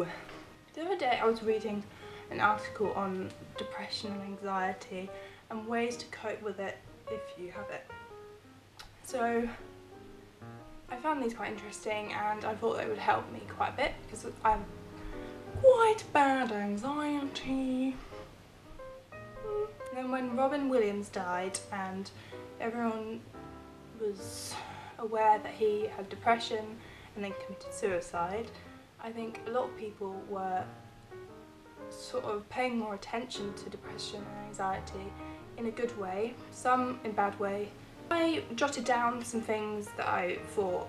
So, the other day I was reading an article on depression and anxiety and ways to cope with it if you have it. So I found these quite interesting and I thought they would help me quite a bit because I have quite bad anxiety. And then when Robin Williams died and everyone was aware that he had depression and then committed suicide, I think a lot of people were sort of paying more attention to depression and anxiety in a good way, some in a bad way. I jotted down some things that I thought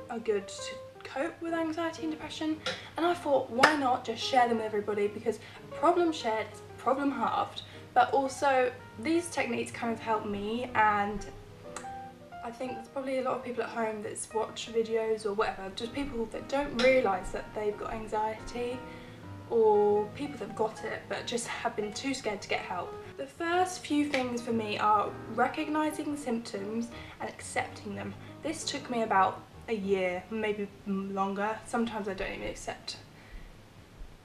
are good to cope with anxiety and depression, and I thought why not just share them with everybody, because a problem shared is a problem halved. But also these techniques kind of help me, and I think there's probably a lot of people at home that watch videos or whatever, just people that don't realise that they've got anxiety, or people that have got it but just have been too scared to get help. The first few things for me are recognising the symptoms and accepting them. This took me about a year, maybe longer. Sometimes I don't even accept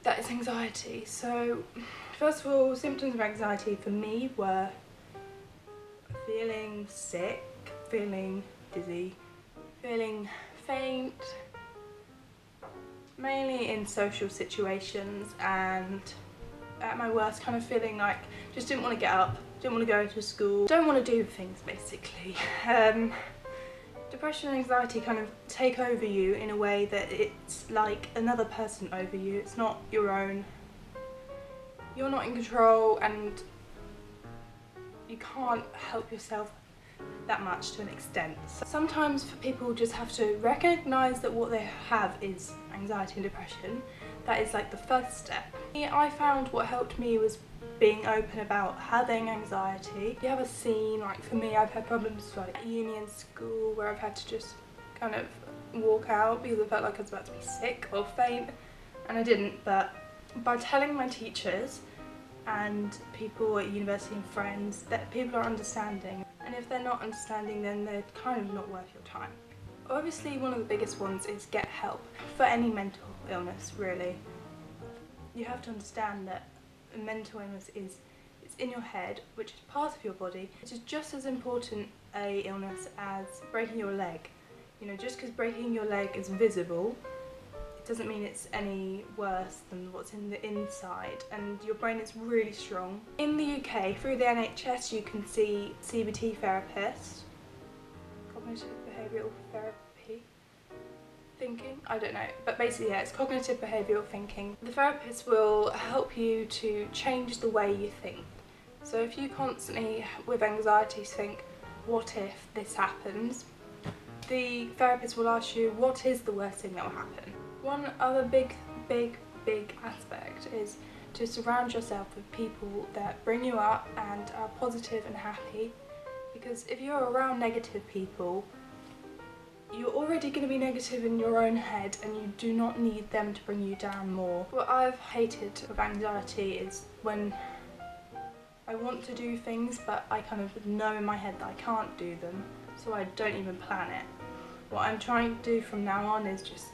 that it's anxiety. So first of all, symptoms of anxiety for me were feeling sick, feeling dizzy, feeling faint, mainly in social situations, and at my worst kind of feeling like just didn't want to get up, didn't want to go to school, don't want to do things basically. Depression and anxiety kind of take over you in a way that it's like another person over you, it's not your own. You're not in control and you can't help yourself that much to an extent. So sometimes for people just have to recognise that what they have is anxiety and depression. That is like the first step. I found what helped me was being open about having anxiety. You have a scene, like for me I've had problems like at uni and school where I've had to just kind of walk out because I felt like I was about to be sick or faint, and I didn't. But by telling my teachers and people at university and friends that people are understanding, and if they're not understanding then they're kind of not worth your time. Obviously one of the biggest ones is get help for any mental illness really. You have to understand that a mental illness it's in your head, which is part of your body. It is just as important a illness as breaking your leg. You know, just because breaking your leg is visible, it doesn't mean it's any worse than what's in the inside, and your brain is really strong. In the UK, through the NHS, you can see CBT therapists, cognitive behavioural therapy, thinking, I don't know, but basically yeah, it's cognitive behavioural thinking. The therapist will help you to change the way you think. So if you constantly with anxiety think, what if this happens, the therapist will ask you, what is the worst thing that will happen? One other big aspect is to surround yourself with people that bring you up and are positive and happy, because if you're around negative people, you're already going to be negative in your own head and you do not need them to bring you down more. What I've hated with anxiety is when I want to do things but I kind of know in my head that I can't do them, so I don't even plan it. What I'm trying to do from now on is just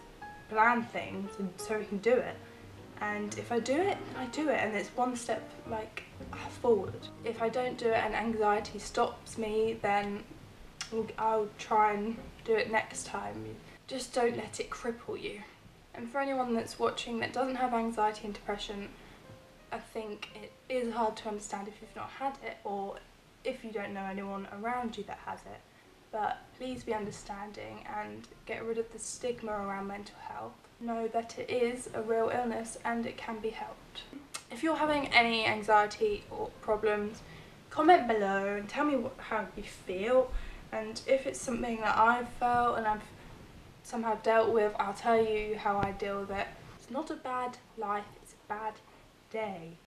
plan things so we can do it. And if I do it, I do it, and it's one step like forward. If I don't do it and anxiety stops me, then I'll try and do it next time. Just don't let it cripple you. And for anyone that's watching that doesn't have anxiety and depression, I think it is hard to understand if you've not had it, or if you don't know anyone around you that has it. But please be understanding and get rid of the stigma around mental health. Know that it is a real illness and it can be helped. If you're having any anxiety or problems, comment below and tell me how you feel. And if it's something that I've felt and I've somehow dealt with, I'll tell you how I deal with it. It's not a bad life, it's a bad day.